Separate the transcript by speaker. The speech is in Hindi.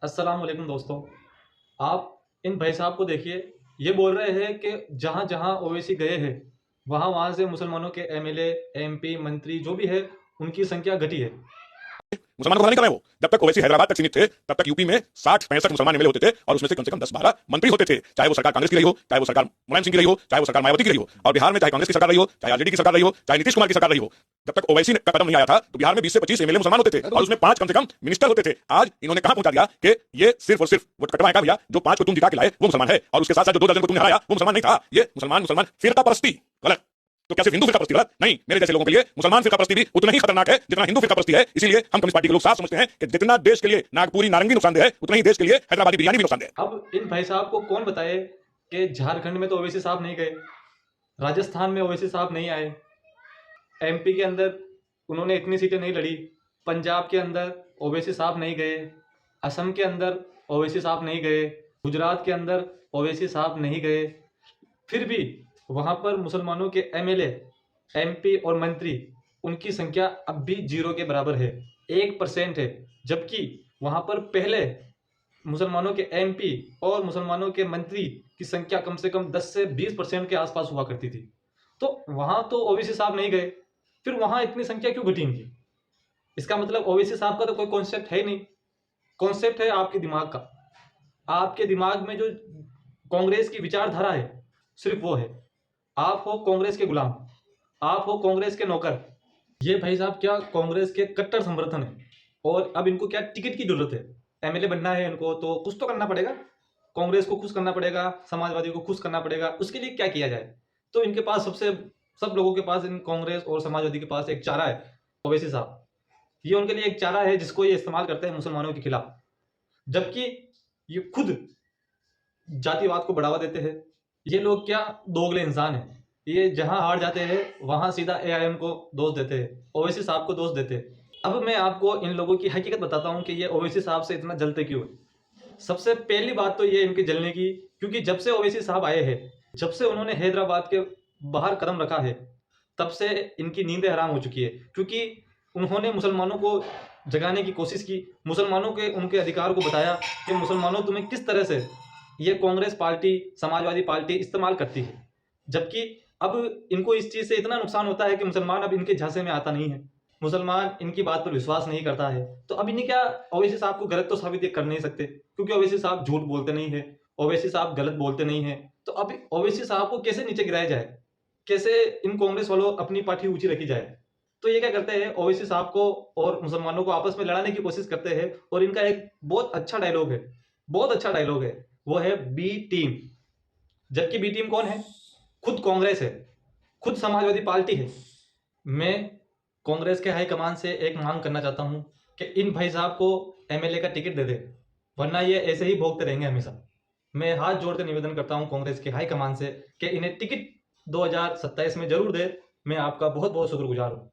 Speaker 1: अस्सलाम वालेकुम दोस्तों। आप इन भाई साहब को देखिए, ये बोल रहे हैं कि जहाँ-जहाँ ओवैसी गए हैं, वहाँ-वहाँ से मुसलमानों के एमएलए, एमपी, मंत्री जो भी है, उनकी संख्या घटी है।
Speaker 2: मुसलमान को पता नहीं कर रहे वो। जब तक ओवैसी हैदराबाद तक सीमित थे तब तक यूपी में 60-65 मुसलमान एमएलए होते थे और उसमें से कम 10-12 मंत्री होते थे, चाहे वो सरकार कांग्रेस की रही हो, चाहे वो सरकार मुलायम सिंह की रही हो, चाहे वो सरकार मायावती की रही हो। और बिहार में चाहे कांग्रेस की सरकार रही हो, चाहे आरजेडी की सरकार रही हो, चाहे नीतीश कुमार की सरकार रही हो, जब तक ओवैसी का कदम नहीं आया था तो बिहार में 20 से 25 एमएलए मुसलमान होते थे और उसमें 5 कम से कम मिनिस्टर होते थे। आज इन्होंने कहां पहुंचा दिया कि ये सिर्फ और सिर्फ वोट कटवाएगा भैया, जो 5 को तुम जिता के लाए वो मुसलमान है और उसके साथ साथ जो 2 दर्जन को तुमने हराया वो मुसलमान नहीं था। ये मुसलमान फिरका परस्ती गलत। तो क्या सिर्फ हिंदू फिरका परस्ती गलत? नहीं, मेरे जैसे लोगों के लिए मुसलमान फिरका परस्ती भी उतना ही खतरनाक है जितना हिंदू फिरका परस्ती है। इसीलिए हम कम्युनिस्ट पार्टी के लोग साफ समझते हैं कि जितना देश के लिए नागपुरी नारंगी नुकसानदेह है उतना ही देश के लिए हैदराबादी बिरयानी भी नुकसानदेह है।
Speaker 1: अब इन भाई साहब को कौन बताए कि झारखंड में तो ओवैसी साहब नहीं गए, राजस्थान में ओवैसी साहब नहीं आए, एमपी के अंदर उन्होंने इतनी सीटें नहीं लड़ी, पंजाब के अंदर ओवैसी साहब नहीं गए, असम के अंदर ओवैसी साहब नहीं गए, गुजरात के अंदर ओवैसी साहब नहीं गए। फिर भी वहाँ पर मुसलमानों के एमएलए, एमपी और मंत्री उनकी संख्या अब भी 0 के बराबर है, 1% है। जबकि वहाँ पर पहले मुसलमानों के एमपी और मुसलमानों के मंत्री की संख्या कम से कम 10 से 20% के आसपास हुआ करती थी। तो वहाँ तो ओवैसी साहब नहीं गए, फिर वहाँ इतनी संख्या क्यों घटी इनकी? इसका मतलब ओवैसी साहब का तो कोई कॉन्सेप्ट है ही नहीं। कॉन्सेप्ट है आपके दिमाग का। आपके दिमाग में जो कांग्रेस की विचारधारा है, सिर्फ वो है। आप हो कांग्रेस के गुलाम, आप हो कांग्रेस के नौकर। ये भाई साहब क्या कांग्रेस के कट्टर समर्थन है और अब इनको क्या टिकट की जरूरत है? एमएलए बनना है इनको तो कुछ तो करना पड़ेगा, कांग्रेस को खुश करना पड़ेगा, समाजवादी को खुश करना पड़ेगा। उसके लिए क्या किया जाए? तो इनके पास सब लोगों के पास, इन कांग्रेस और समाजवादी के पास एक चारा है, ओवैसी साहब। ये उनके लिए एक चारा है जिसको ये इस्तेमाल करते हैं मुसलमानों के खिलाफ। जबकि ये खुद जातिवाद को बढ़ावा देते हैं। ये लोग क्या दोगले इंसान हैं। ये जहां हार जाते हैं वहां सीधा एआईएम को दोष देते हैं, ओवैसी साहब को दोष देते हैं। अब मैं आपको इन लोगों की हकीकत बताता हूं कि ये ओवैसी साहब से इतना जलते क्यों है। सबसे पहली बात तो ये इनके जलने की, क्योंकि जब से ओवैसी साहब आए हैं, जब से उन्होंने हैदराबाद के बाहर कदम रखा है, तब से इनकी नींदें हराम हो चुकी है। क्योंकि उन्होंने मुसलमानों को जगाने की कोशिश की, मुसलमानों के उनके अधिकार को बताया कि मुसलमानों तुम्हें किस तरह से ये कांग्रेस पार्टी, समाजवादी पार्टी इस्तेमाल करती है। जबकि अब इनको इस चीज़ से इतना नुकसान होता है कि मुसलमान अब इनके झांसे में आता नहीं है, मुसलमान इनकी बात पर विश्वास नहीं करता है। तो अब इन्हें क्या, ओवैसी साहब को गलत तो साबित ये कर नहीं सकते, क्योंकि ओवैसी साहब झूठ बोलते नहीं है, ओवैसी साहब गलत बोलते नहीं है। तो अब ओवैसी साहब को कैसे नीचे गिराया जाए, कैसे इन कांग्रेस वालों अपनी पार्टी ऊंची रखी जाए? तो ये क्या करते हैं, ओवैसी साहब को और मुसलमानों को आपस में लड़ाने की कोशिश करते हैं। और इनका एक बहुत अच्छा डायलॉग है, बहुत अच्छा डायलॉग है, वो है बी टीम। जबकि बी टीम कौन है? खुद कांग्रेस है, खुद समाजवादी पार्टी है। मैं कांग्रेस के हाईकमान से एक मांग करना चाहता हूं कि इन भाई साहब को एमएलए का टिकट दे दे, वरना ये ऐसे ही भोगते रहेंगे हमेशा। मैं हाथ जोड़कर निवेदन करता हूं कांग्रेस के हाईकमान से कि इन्हें टिकट 2027 में जरूर दे। मैं आपका बहुत बहुत शुक्रगुजार हूं।